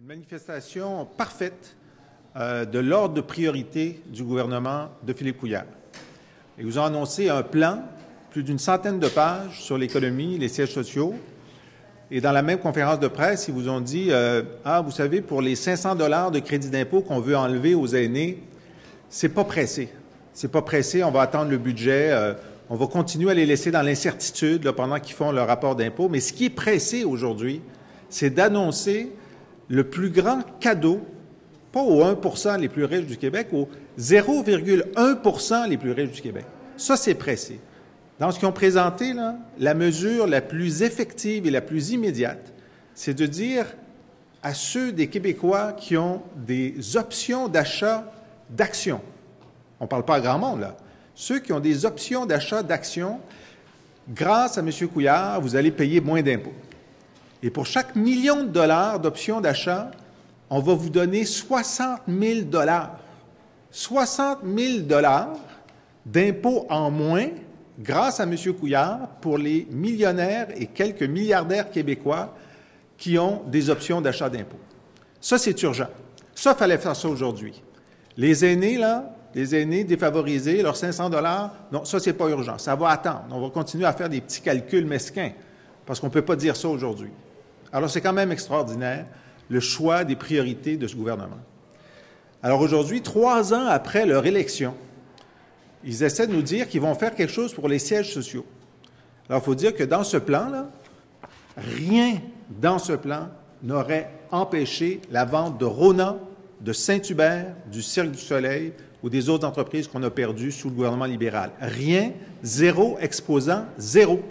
Une manifestation parfaite de l'ordre de priorité du gouvernement de Philippe Couillard. Ils vous ont annoncé un plan, plus d'une centaine de pages sur l'économie, les sièges sociaux. Et dans la même conférence de presse, ils vous ont dit vous savez, pour les 500 $ de crédit d'impôt qu'on veut enlever aux aînés, c'est pas pressé. C'est pas pressé, on va attendre le budget, on va continuer à les laisser dans l'incertitude pendant qu'ils font leur rapport d'impôt. Mais ce qui est pressé aujourd'hui, c'est d'annoncer le plus grand cadeau, pas aux 1 % les plus riches du Québec, aux 0,1 % les plus riches du Québec. Ça, c'est pressé. Dans ce qu'ils ont présenté, là, la mesure la plus effective et la plus immédiate, c'est de dire à ceux des Québécois qui ont des options d'achat d'actions, on ne parle pas à grand monde, là, ceux qui ont des options d'achat d'actions, grâce à M. Couillard, vous allez payer moins d'impôts. Et pour chaque $1 million d'options d'achat, on va vous donner 60 000 $. 60 000 $ d'impôts en moins grâce à M. Couillard pour les millionnaires et quelques milliardaires québécois qui ont des options d'achat d'impôts. Ça, c'est urgent. Ça, il fallait faire ça aujourd'hui. Les aînés, là, les aînés défavorisés, leurs 500 $, non, ça, c'est pas urgent. Ça va attendre. On va continuer à faire des petits calculs mesquins parce qu'on ne peut pas dire ça aujourd'hui. Alors, c'est quand même extraordinaire, le choix des priorités de ce gouvernement. Alors aujourd'hui, 3 ans après leur élection, ils essaient de nous dire qu'ils vont faire quelque chose pour les sièges sociaux. Alors, il faut dire que dans ce plan-là, rien dans ce plan n'aurait empêché la vente de Rona, de Saint-Hubert, du Cirque du Soleil ou des autres entreprises qu'on a perdues sous le gouvernement libéral. Rien, zéro exposant, zéro.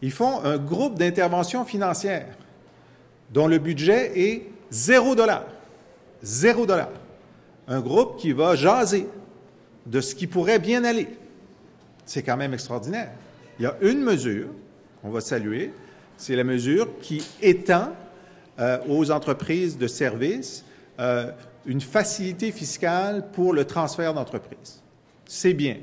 Ils font un groupe d'intervention financière dont le budget est 0 $. 0 $. Un groupe qui va jaser de ce qui pourrait bien aller. C'est quand même extraordinaire. Il y a une mesure qu'on va saluer, c'est la mesure qui étend aux entreprises de services une facilité fiscale pour le transfert d'entreprise. C'est bien.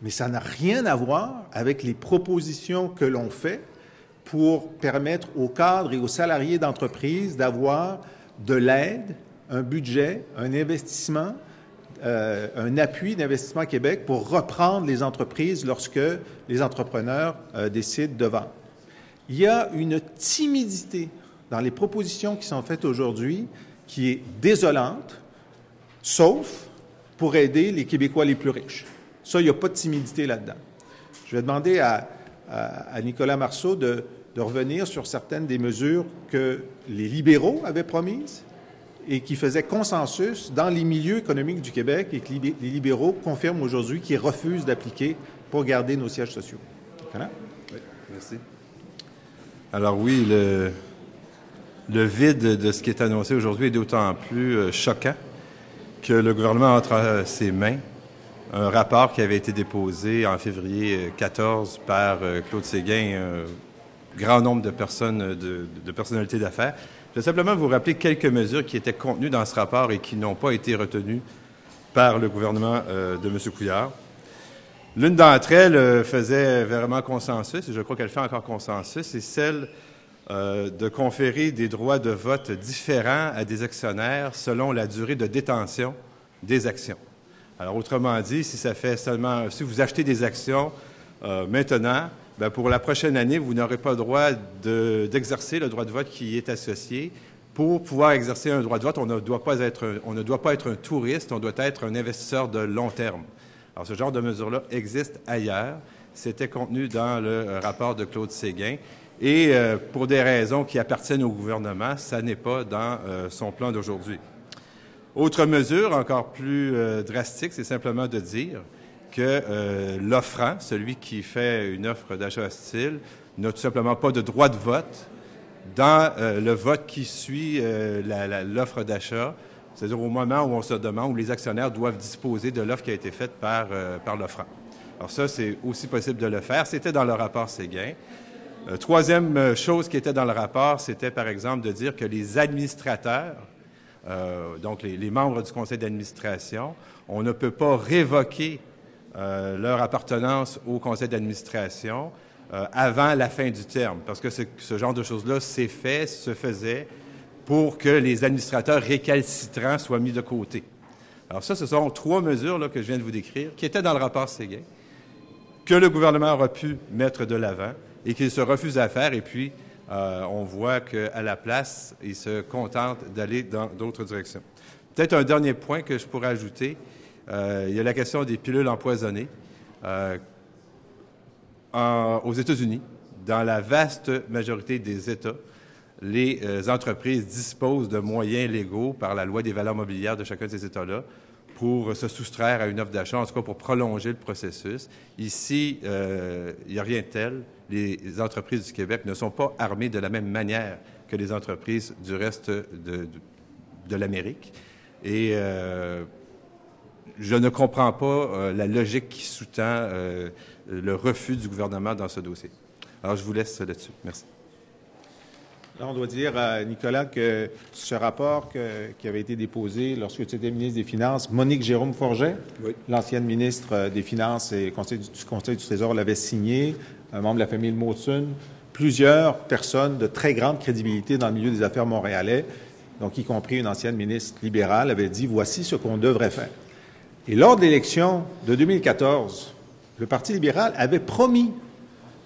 Mais ça n'a rien à voir avec les propositions que l'on fait pour permettre aux cadres et aux salariés d'entreprise d'avoir de l'aide, un budget, un investissement, un appui d'Investissement Québec pour reprendre les entreprises lorsque les entrepreneurs décident de vendre. Il y a une timidité dans les propositions qui sont faites aujourd'hui qui est désolante, sauf pour aider les Québécois les plus riches. Ça, il n'y a pas de timidité là-dedans. Je vais demander à Nicolas Marceau de revenir sur certaines des mesures que les libéraux avaient promises et qui faisaient consensus dans les milieux économiques du Québec et que les libéraux confirment aujourd'hui qu'ils refusent d'appliquer pour garder nos sièges sociaux. Voilà. Oui, merci. Alors oui, le vide de ce qui est annoncé aujourd'hui est d'autant plus choquant que le gouvernement a entre ses mains un rapport qui avait été déposé en février 14 par Claude Séguin, un grand nombre de personnes, de personnalités d'affaires. Je vais simplement vous rappeler quelques mesures qui étaient contenues dans ce rapport et qui n'ont pas été retenues par le gouvernement de M. Couillard. L'une d'entre elles faisait vraiment consensus, et je crois qu'elle fait encore consensus, c'est celle de conférer des droits de vote différents à des actionnaires selon la durée de détention des actions. Alors, autrement dit, si vous achetez des actions maintenant, bien, pour la prochaine année, vous n'aurez pas le droit d'exercer le droit de vote qui est associé. Pour pouvoir exercer un droit de vote, on ne doit pas être un touriste, on doit être un investisseur de long terme. Alors, ce genre de mesure-là existe ailleurs. C'était contenu dans le rapport de Claude Séguin. Et pour des raisons qui appartiennent au gouvernement, ça n'est pas dans son plan d'aujourd'hui. Autre mesure, encore plus drastique, c'est simplement de dire que l'offrant, celui qui fait une offre d'achat hostile, n'a tout simplement pas de droit de vote dans le vote qui suit l'offre d'achat, c'est-à-dire au moment où on se demande, où les actionnaires doivent disposer de l'offre qui a été faite par l'offrant. Alors ça, c'est aussi possible de le faire. C'était dans le rapport Séguin. Troisième chose qui était dans le rapport, c'était par exemple de dire que les administrateurs, donc les membres du conseil d'administration, on ne peut pas révoquer leur appartenance au conseil d'administration avant la fin du terme, parce que ce genre de choses-là se faisait pour que les administrateurs récalcitrants soient mis de côté. Alors ça, ce sont 3 mesures là, que je viens de vous décrire, qui étaient dans le rapport Séguin, que le gouvernement aura pu mettre de l'avant et qu'il se refuse à faire. Et puis, on voit qu'à la place, il se contente d'aller dans d'autres directions. Peut-être un dernier point que je pourrais ajouter. Il y a la question des pilules empoisonnées. Aux États-Unis, dans la vaste majorité des États, les entreprises disposent de moyens légaux par la loi des valeurs mobilières de chacun de ces États-là pour se soustraire à une offre d'achat, en tout cas pour prolonger le processus. Ici, il n'y a rien de tel. Les entreprises du Québec ne sont pas armées de la même manière que les entreprises du reste de l'Amérique. Et je ne comprends pas la logique qui sous-tend le refus du gouvernement dans ce dossier. Alors, je vous laisse là-dessus. Merci. Là, on doit dire, Nicolas, que ce rapport qui avait été déposé lorsque tu étais ministre des Finances, Monique Jérôme-Forget, oui, l'ancienne ministre des Finances et du Conseil du Trésor, l'avait signé, un membre de la famille Mawson, plusieurs personnes de très grande crédibilité dans le milieu des affaires montréalais, donc y compris une ancienne ministre libérale, avait dit « Voici ce qu'on devrait faire ». Et lors de l'élection de 2014, le Parti libéral avait promis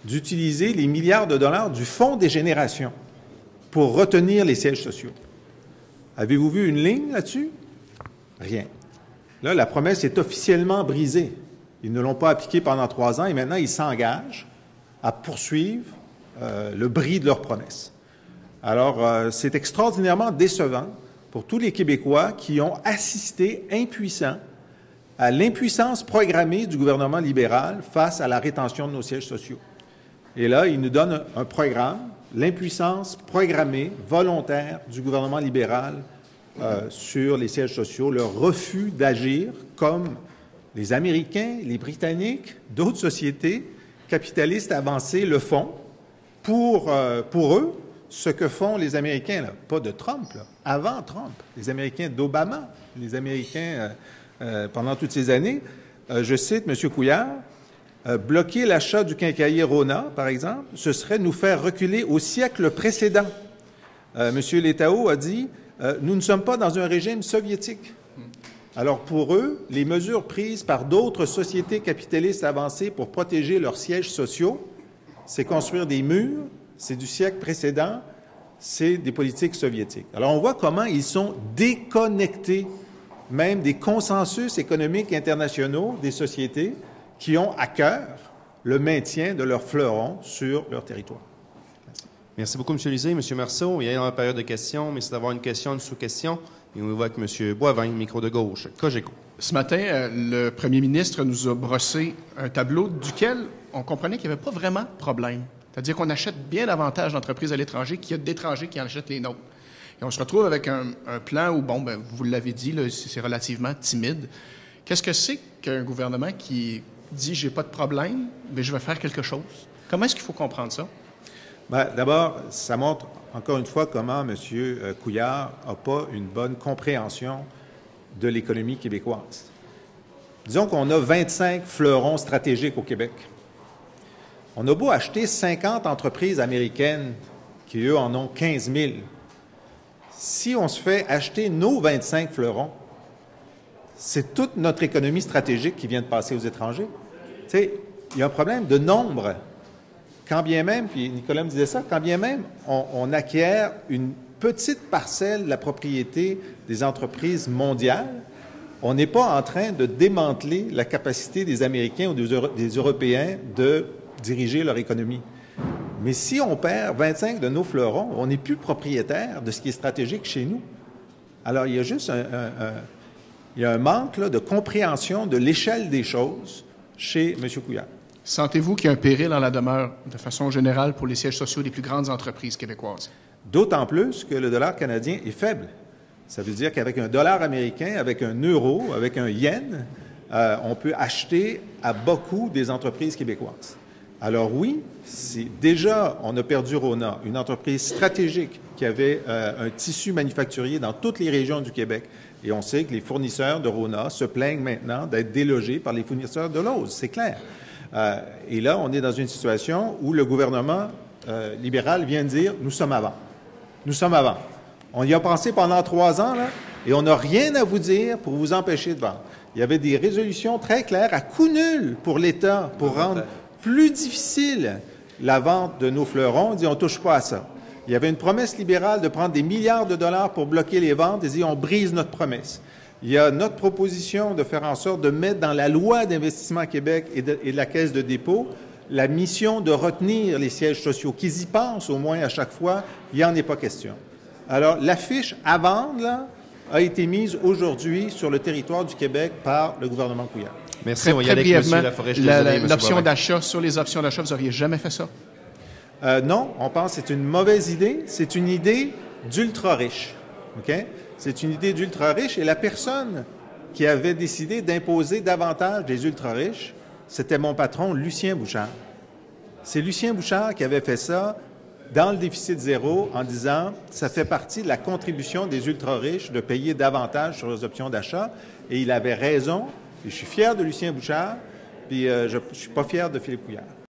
d'utiliser les milliards de dollars du Fonds des générations pour retenir les sièges sociaux. Avez-vous vu une ligne là-dessus? Rien. Là, la promesse est officiellement brisée. Ils ne l'ont pas appliquée pendant 3 ans et maintenant, ils s'engagent à poursuivre le bris de leur promesse. Alors, c'est extraordinairement décevant pour tous les Québécois qui ont assisté impuissants à l'impuissance programmée du gouvernement libéral face à la rétention de nos sièges sociaux. Et là, il nous donne un programme, l'impuissance programmée, volontaire du gouvernement libéral sur les sièges sociaux, le refus d'agir comme les Américains, les Britanniques, d'autres sociétés capitalistes avancées le font pour eux, ce que font les Américains, là, pas de Trump, là, avant Trump, les Américains d'Obama, les Américains pendant toutes ces années. Je cite M. Couillard, bloquer l'achat du quincaillier Rona, par exemple, ce serait nous faire reculer au siècle précédent. M. Letao a dit nous ne sommes pas dans un régime soviétique. Alors pour eux, les mesures prises par d'autres sociétés capitalistes avancées pour protéger leurs sièges sociaux, c'est construire des murs, c'est du siècle précédent, c'est des politiques soviétiques. Alors on voit comment ils sont déconnectés même des consensus économiques internationaux des sociétés qui ont à cœur le maintien de leurs fleurons sur leur territoire. Merci. Merci beaucoup, M. Lisée. M. Marceau, il y a dans la période de questions, mais c'est d'avoir une question, une sous-question. Et on y va avec M. Boivin, micro de gauche. Cogeco. Ce matin, le premier ministre nous a brossé un tableau duquel on comprenait qu'il n'y avait pas vraiment de problème. C'est-à-dire qu'on achète bien davantage d'entreprises à l'étranger qu'il y a d'étrangers qui en achètent les nôtres. Et on se retrouve avec un plan où, vous l'avez dit, là, c'est relativement timide. Qu'est-ce que c'est qu'un gouvernement qui dit « j'ai pas de problème, mais je vais faire quelque chose ». Comment est-ce qu'il faut comprendre ça? Bien, d'abord, ça montre encore une fois comment M. Couillard n'a pas une bonne compréhension de l'économie québécoise. Disons qu'on a 25 fleurons stratégiques au Québec. On a beau acheter 50 entreprises américaines qui, eux, en ont 15 000. Si on se fait acheter nos 25 fleurons, c'est toute notre économie stratégique qui vient de passer aux étrangers. Tu sais, il y a un problème de nombre. Quand bien même, puis Nicolas me disait ça, quand bien même on acquiert une petite parcelle de la propriété des entreprises mondiales, on n'est pas en train de démanteler la capacité des Américains ou des Européens de diriger leur économie. Mais si on perd 25 de nos fleurons, on n'est plus propriétaire de ce qui est stratégique chez nous. Alors, il y a juste un manque là, de compréhension de l'échelle des choses chez M. Couillard. Sentez-vous qu'il y a un péril en la demeure, de façon générale, pour les sièges sociaux des plus grandes entreprises québécoises? D'autant plus que le dollar canadien est faible. Ça veut dire qu'avec un dollar américain, avec un euro, avec un yen, on peut acheter à bas coût des entreprises québécoises. Alors oui, déjà, on a perdu Rona, une entreprise stratégique qui avait un tissu manufacturier dans toutes les régions du Québec. Et on sait que les fournisseurs de Rona se plaignent maintenant d'être délogés par les fournisseurs de Lowe's, c'est clair. Et là, on est dans une situation où le gouvernement libéral vient de dire « nous sommes avant ». Nous sommes avant. On y a pensé pendant 3 ans, là, et on n'a rien à vous dire pour vous empêcher de vendre. Il y avait des résolutions très claires à coût nul pour l'État, pour rendre plus difficile la vente de nos fleurons. On dit, on ne touche pas à ça. Il y avait une promesse libérale de prendre des milliards de dollars pour bloquer les ventes et dire, on brise notre promesse. Il y a notre proposition de faire en sorte de mettre dans la loi d'Investissement Québec et de la Caisse de dépôt la mission de retenir les sièges sociaux, qu'ils y pensent au moins à chaque fois, il n'y en est pas question. Alors, l'affiche à vendre, là, a été mise aujourd'hui sur le territoire du Québec par le gouvernement Couillard. Merci. Très, On va y très aller avec brièvement, M. Laforêt. Je suis désolé, M. l'option Boivin. d'achat, sur les options d'achat, vous n'auriez jamais fait ça? Non, on pense que c'est une mauvaise idée. C'est une idée d'ultra-riche. OK? C'est une idée d'ultra-riche et la personne qui avait décidé d'imposer davantage des ultra-riches, c'était mon patron, Lucien Bouchard. C'est Lucien Bouchard qui avait fait ça dans le déficit zéro en disant ça fait partie de la contribution des ultra-riches de payer davantage sur les options d'achat. Et il avait raison. Et je suis fier de Lucien Bouchard, puis je ne suis pas fier de Philippe Couillard.